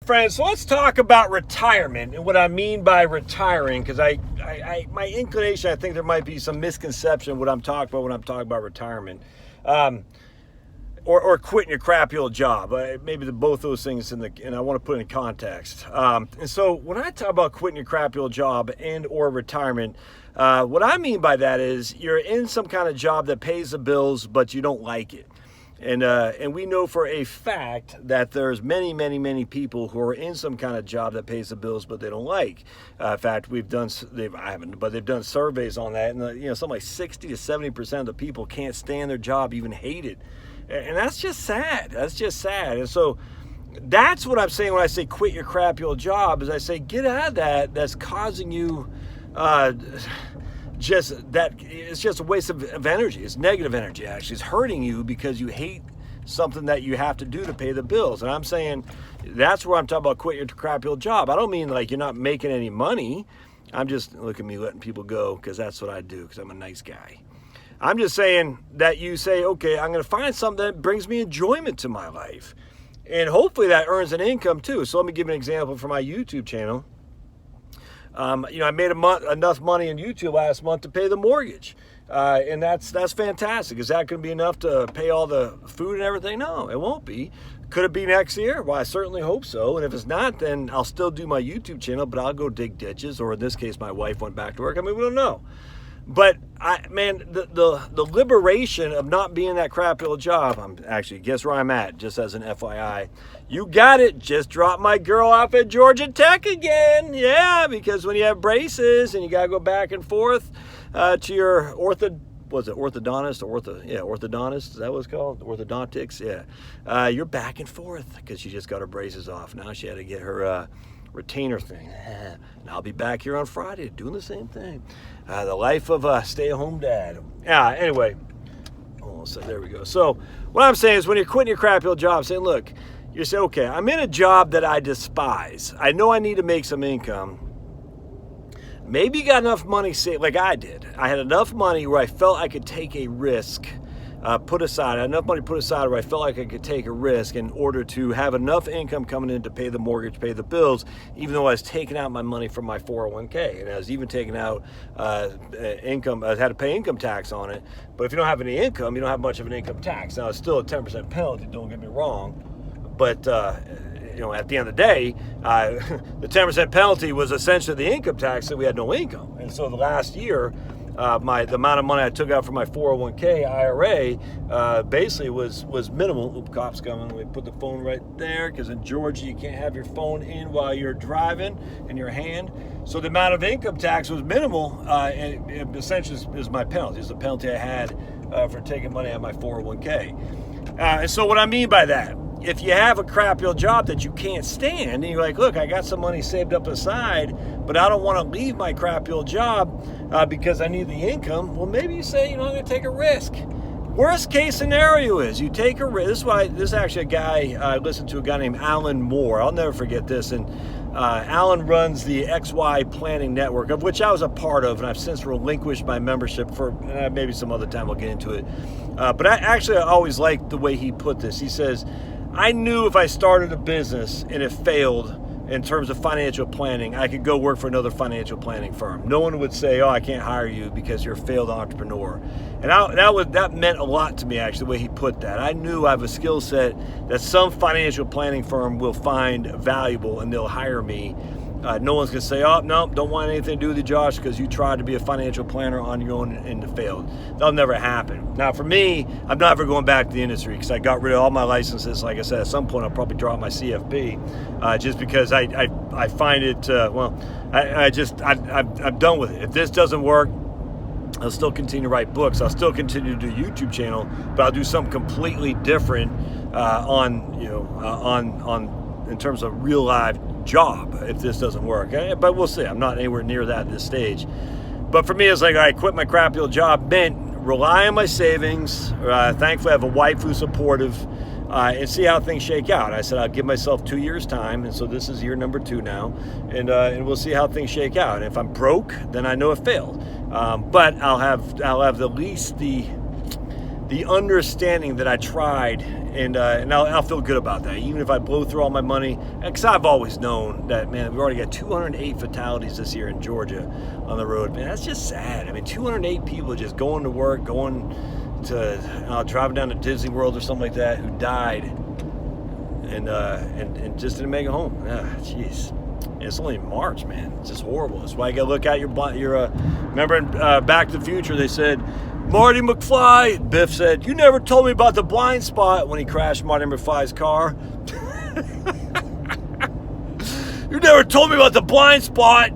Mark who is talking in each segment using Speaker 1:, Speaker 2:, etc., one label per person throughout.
Speaker 1: friends, so let's talk about retirement and what I mean by retiring, because my inclination, I think there might be some misconception of what I'm talking about when I'm talking about retirement, or quitting your crappy old job. Maybe both those things, and I want to put it in context. And so when I talk about quitting your crappy old job and or retirement, what I mean by that is you're in some kind of job that pays the bills, but you don't like it. And we know for a fact that there's many people who are in some kind of job that pays the bills, but they don't like. In fact, they've done surveys on that, and something like 60 to 70% of the people can't stand their job, even hate it, and that's just sad. And so that's what I'm saying when I say quit your crappy old job. Is I say get out of that. That's causing you. It's just a waste of energy. It's negative energy, actually. It's hurting you because you hate something that you have to do to pay the bills. And I'm saying that's where I'm talking about quit your crappy old job. I don't mean like you're not making any money. I'm just, look at me letting people go because that's what I do, because I'm a nice guy. I'm just saying that you say, okay, I'm going to find something that brings me enjoyment to my life. And hopefully that earns an income too. So let me give you an example from my YouTube channel. I made enough money in YouTube last month to pay the mortgage, and that's fantastic. Is that going to be enough to pay all the food and everything? No, it won't be. Could it be next year? Well, I certainly hope so. And if it's not, then I'll still do my YouTube channel, but I'll go dig ditches. Or in this case, my wife went back to work. I mean, we don't know. But the liberation of not being that crappy old job, I'm actually, guess where I'm at, just as an FYI. You got it, just dropped my girl off at Georgia Tech again. Yeah, because when you have braces and you got to go back and forth to your orthodontist, is that what it's called? Orthodontics, yeah. You're back and forth because she just got her braces off. Now she had to get her retainer thing. And I'll be back here on Friday doing the same thing. The life of a stay-at-home dad. Yeah, anyway. So there we go. So what I'm saying is when you're quitting your crappy old job, saying, look, you say, okay, I'm in a job that I despise. I know I need to make some income. Maybe you got enough money saved, like I did. I had enough money where I felt I could take a risk. Put aside enough money where I felt like I could take a risk in order to have enough income coming in to pay the mortgage, pay the bills, even though I was taking out my money from my 401k, and I was even taking out income. I had to pay income tax on it, but if you don't have any income, you don't have much of an income tax. Now it's still a 10% penalty, don't get me wrong, but at the end of the day, the 10% penalty was essentially the income tax that we had no income. And so the last year, the amount of money I took out from my 401k IRA basically was minimal. Oop, cop's coming. We put the phone right there because in Georgia you can't have your phone in while you're driving in your hand. So the amount of income tax was minimal, and it essentially is my penalty. It's the penalty I had for taking money out of my 401k. And so what I mean by that, if you have a crappy old job that you can't stand, and you're like, look, I got some money saved up aside, but I don't want to leave my crappy old job because I need the income, well, maybe you say, I'm going to take a risk. Worst case scenario is you take a risk. This is actually a guy, I listened to a guy named Alan Moore. I'll never forget this. And Alan runs the XY Planning Network, of which I was a part of, and I've since relinquished my membership for maybe some other time. I'll get into it. But I always liked the way he put this. He says, I knew if I started a business and it failed in terms of financial planning, I could go work for another financial planning firm. No one would say, I can't hire you because you're a failed entrepreneur. And that meant a lot to me, actually, the way he put that. I knew I have a skill set that some financial planning firm will find valuable and they'll hire me. No one's going to say, no, don't want anything to do with you, Josh, because you tried to be a financial planner on your own and it failed. That'll never happen. Now, for me, I'm never going back to the industry because I got rid of all my licenses. Like I said, at some point, I'll probably drop my CFP just because I find it, I'm done with it. If this doesn't work, I'll still continue to write books. I'll still continue to do a YouTube channel, but I'll do something completely different in terms of real life job if this doesn't work. But we'll see. I'm not anywhere near that at this stage. But for me, it's like I quit my crappy old job, meant rely on my savings. Thankfully, I have a wife who's supportive, and see how things shake out. I said I'll give myself 2 years time, and so this is year number 2 now, and we'll see how things shake out. And if I'm broke, then I know it failed. But I'll have at least the the understanding that I tried, and I'll feel good about that, even if I blow through all my money. Because I've always known that, man, we've already got 208 fatalities this year in Georgia on the road. Man, that's just sad. I mean, 208 people just going to work, going to driving down to Disney World or something like that, who died and just didn't make it home. Jeez. It's only March, man. It's just horrible. That's why you gotta look at your remember in Back to the Future, they said, Marty McFly, Biff said, you never told me about the blind spot when he crashed Marty McFly's car. You never told me about the blind spot.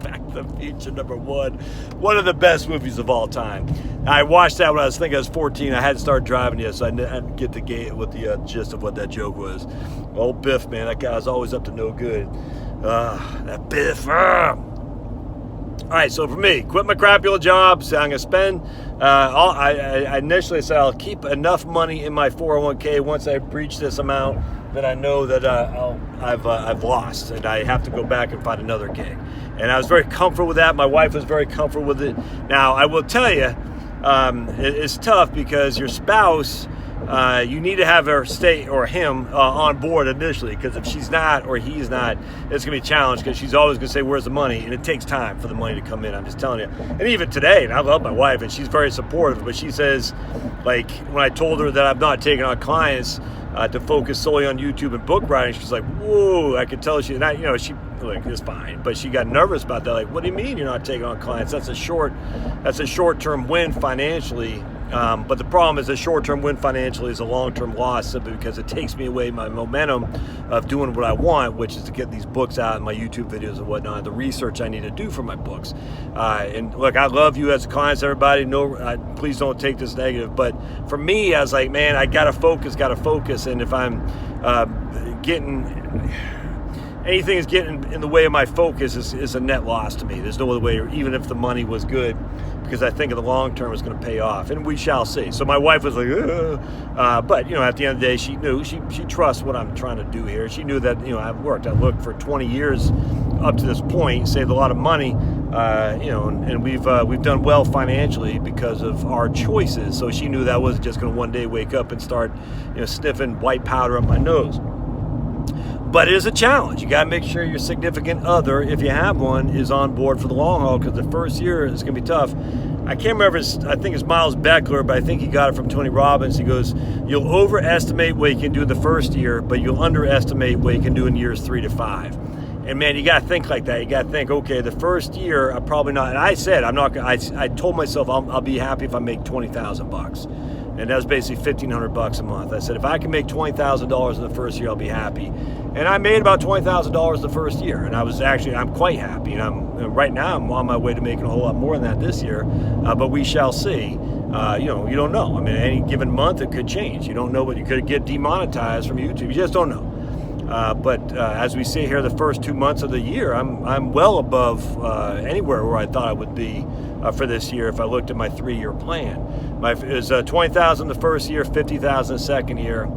Speaker 1: Back to the Future #1. One of the best movies of all time. I watched that when I was 14. I hadn't started driving yet, so I didn't get the gist of what that joke was. Old Biff, man, that guy was always up to no good. That Biff. All right, so for me, quit my crappy old job. Say I'm gonna spend. I initially said I'll keep enough money in my 401k once I reach this amount that I know that I've lost, and I have to go back and find another gig. And I was very comfortable with that. My wife was very comfortable with it. Now I will tell you, it's tough because your spouse. You need to have her or him on board initially, because if she's not or he's not, it's going to be a challenge, because she's always going to say, where's the money? And it takes time for the money to come in, I'm just telling you. And even today, and I love my wife, and she's very supportive, but she says, like, when I told her that I'm not taking on clients to focus solely on YouTube and book writing, she's like, whoa, I could tell she, like, it's fine, but she got nervous about that. Like, what do you mean you're not taking on clients? That's a short-term win financially. But the problem is a short-term win financially is a long-term loss, simply because it takes me away my momentum of doing what I want, which is to get these books out and my YouTube videos and whatnot, the research I need to do for my books. And look, I love you as clients, everybody. No, please don't take this negative. But for me, I was like, man, I gotta focus. And if I'm anything is getting in the way of my focus is a net loss to me. There's no other way, even if the money was good, because I think in the long term it's going to pay off, and we shall see. So my wife was like, but at the end of the day, she knew, she trusts what I'm trying to do here. She knew that I've worked. I worked for 20 years up to this point, saved a lot of money, and we've done well financially because of our choices. So she knew that wasn't just going to one day wake up and start sniffing white powder up my nose. But it is a challenge. You got to make sure your significant other, if you have one, is on board for the long haul, because the first year is going to be tough. I can't remember, I think it's Miles Beckler, but I think he got it from Tony Robbins. He goes, you'll overestimate what you can do the first year, but you'll underestimate what you can do in years 3 to 5. And man, you got to think like that. You got to think, okay, the first year, I'm probably not, and I said, I'm not, I told myself I'll be happy if I make $20,000. And that was basically $1,500 a month. I said, if I can make $20,000 in the first year, I'll be happy. And I made about $20,000 the first year. And I'm quite happy. And right now, I'm on my way to making a whole lot more than that this year. But we shall see. You don't know. I mean, any given month, it could change. You don't know what you could get demonetized from YouTube. You just don't know. But as we see here, the first 2 months of the year, I'm well above anywhere where I thought I would be for this year if I looked at my 3-year plan. It was $20,000 the first year, $50,000 the second year,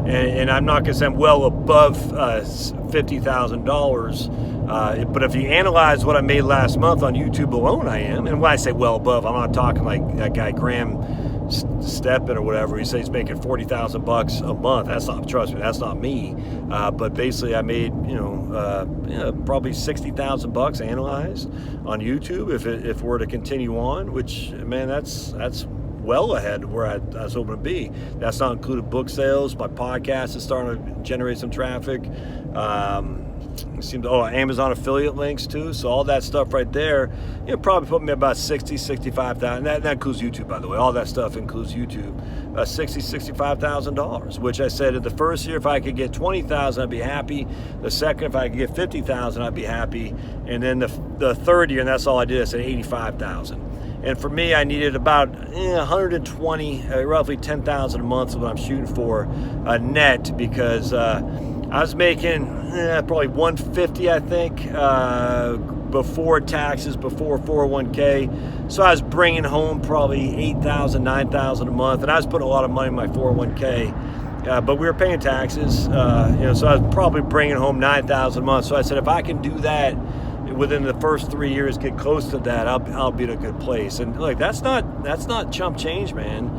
Speaker 1: and I'm not going to say I'm well above $50,000. But if you analyze what I made last month on YouTube alone, I am. And when I say well above, I'm not talking like that guy Graham Stephan or whatever. He says he's making $40,000 a month. That's not, trust me, that's not me. But basically, I made probably $60,000 analyzed on YouTube if we're to continue on. Which, man, that's well ahead of where I was hoping to be. That's not included book sales. My podcast is starting to generate some traffic. Amazon affiliate links too. So all that stuff right there, probably put me about 60, 65,000. That includes YouTube, by the way. All that stuff includes YouTube. $65,000, which I said in the first year, if I could get 20,000, I'd be happy. The second, if I could get 50,000, I'd be happy. And then the third year, and that's all I did, I said 85,000. And for me, I needed about 120, roughly 10,000 a month is what I'm shooting for net, because I was making probably 150, I think, before taxes, before 401k. So I was bringing home probably 8,000, 9,000 a month, and I was putting a lot of money in my 401k. But we were paying taxes, so I was probably bringing home 9,000 a month. So I said, if I can do that, within the first 3 years get close to that, I'll be in a good place. And look, that's not chump change, man.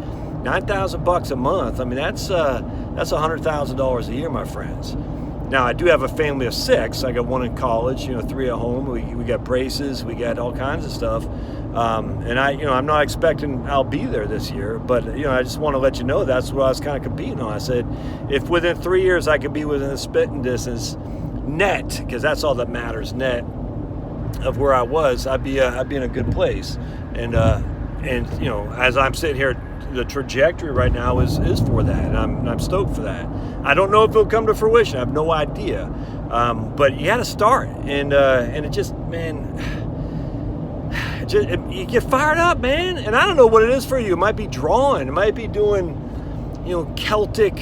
Speaker 1: $9,000 a month. I mean, that's $100,000 a year, my friends. Now, I do have a family of 6. I got 1 in college, 3 at home. We got braces, we got all kinds of stuff. And I'm not expecting I'll be there this year, but I just want to let you know that's what I was kind of competing on. I said, if within 3 years I could be within a spitting distance net, because that's all that matters, net of where I was, I'd be in a good place. And as I'm sitting here, the trajectory right now is for that, and I'm stoked for that. I don't know if it'll come to fruition. I have no idea, but you got to start, and it just, man, you get fired up, man. And I don't know what it is for you. It might be drawing. It might be doing, Celtic,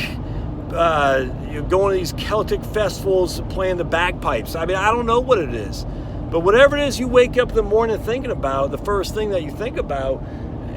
Speaker 1: going to these Celtic festivals, playing the bagpipes. I mean, I don't know what it is, but whatever it is you wake up in the morning thinking about, the first thing that you think about,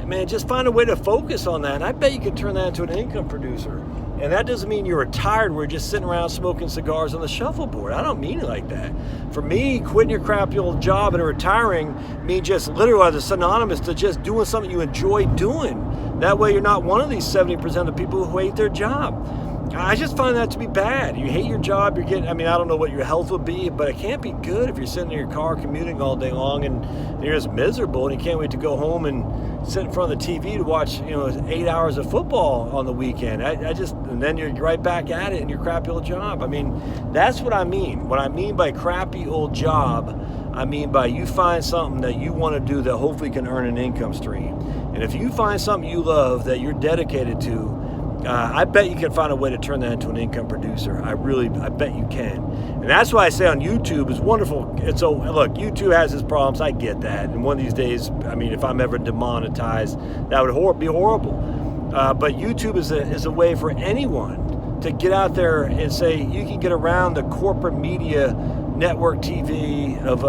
Speaker 1: man, just find a way to focus on that. And I bet you can turn that into an income producer. And that doesn't mean you're retired where you're just sitting around smoking cigars on the shuffleboard. I don't mean it like that. For me, quitting your crappy old job and retiring means just literally as synonymous to just doing something you enjoy doing. That way you're not one of these 70% of people who hate their job. I just find that to be bad. You hate your job, I don't know what your health would be, but it can't be good if you're sitting in your car commuting all day long and you're just miserable and you can't wait to go home and sit in front of the TV to watch, 8 hours of football on the weekend. And then you're right back at it in your crappy old job. I mean, that's what I mean. What I mean by crappy old job, I mean by you find something that you want to do that hopefully can earn an income stream. And if you find something you love that you're dedicated to, I bet you can find a way to turn that into an income producer. I bet you can. And that's why I say on YouTube is wonderful. Look, YouTube has its problems. I get that. And one of these days, if I'm ever demonetized, that would be horrible. But YouTube is a way for anyone to get out there and say you can get around the corporate media, network TV of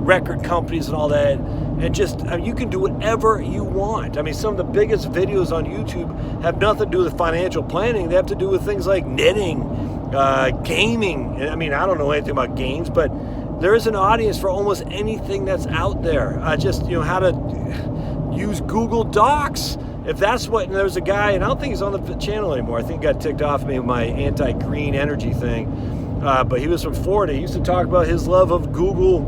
Speaker 1: record companies and all that, and just you can do whatever you want. Some of the biggest videos on YouTube have nothing to do with financial planning. They have to do with things like knitting, gaming. I don't know anything about games, but there is an audience for almost anything that's out there. How to use Google Docs. If that's what, and there's a guy, and I don't think he's on the channel anymore. I think he got ticked off of me with my anti-green energy thing. But he was from Florida. He used to talk about his love of Google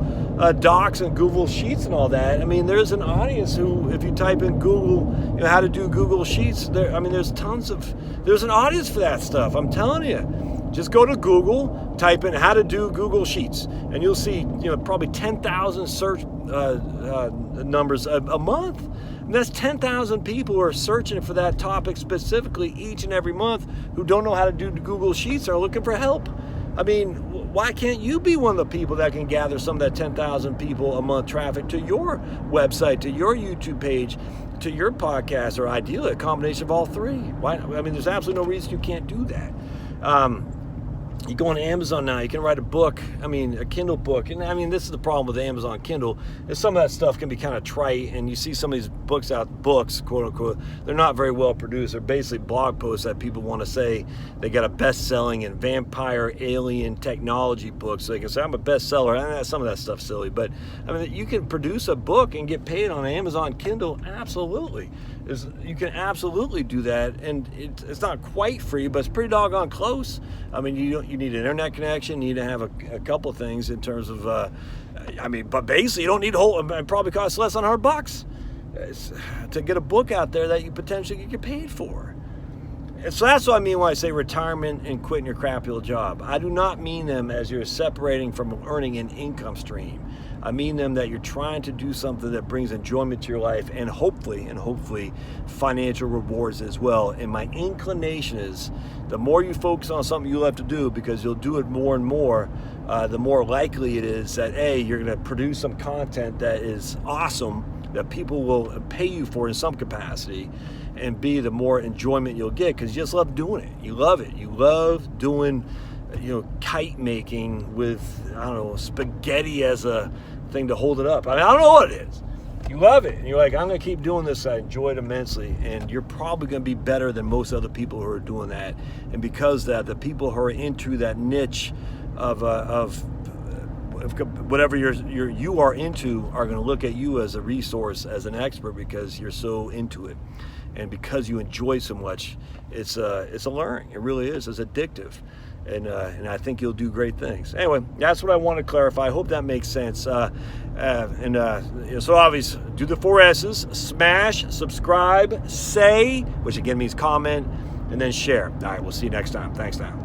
Speaker 1: Docs and Google Sheets and all that. There's an audience who, if you type in Google, how to do Google Sheets, there's an audience for that stuff. I'm telling you. Just go to Google, type in how to do Google Sheets, and you'll see, probably 10,000 search numbers a month. And that's 10,000 people who are searching for that topic specifically each and every month who don't know how to do Google Sheets or are looking for help. Why can't you be one of the people that can gather some of that 10,000 people a month traffic to your website, to your YouTube page, to your podcast, or ideally a combination of all three? Why? There's absolutely no reason you can't do that. You go on Amazon now, you can write a book, a Kindle book. And this is the problem with Amazon Kindle, is some of that stuff can be kind of trite, and you see some of these books, quote unquote, they're not very well produced. They're basically blog posts that people want to say they got a best-selling and vampire alien technology book, so they can say, I'm a bestseller. And some of that stuff's silly, but you can produce a book and get paid on Amazon Kindle, absolutely. You can absolutely do that, and it's not quite free, but it's pretty doggone close. You need an internet connection. You need to have a couple of things in terms of, but basically you don't need it probably costs less than $100 to get a book out there that you potentially could get paid for. And so that's what I mean when I say retirement and quitting your crappy old job. I do not mean them as you're separating from earning an income stream. I mean them that you're trying to do something that brings enjoyment to your life and hopefully financial rewards as well. And my inclination is the more you focus on something you love to do, because you'll do it more and more, the more likely it is that A, you're going to produce some content that is awesome, that people will pay you for in some capacity, and B, the more enjoyment you'll get because you just love doing it. You love it. You love doing, kite making with, spaghetti as a thing to hold it up. I don't know what it is. You love it. And you're like, I'm going to keep doing this. I enjoy it immensely. And you're probably going to be better than most other people who are doing that. And because of that, the people who are into that niche of whatever you are into are going to look at you as a resource, as an expert, because you're so into it, and because you enjoy so much. It's a learning. It really is. It's addictive, and I think you'll do great things. Anyway, that's what I want to clarify. I hope that makes sense. So obviously, do the 4 S's: smash, subscribe, say, which again means comment, and then share. All right, we'll see you next time. Thanks now.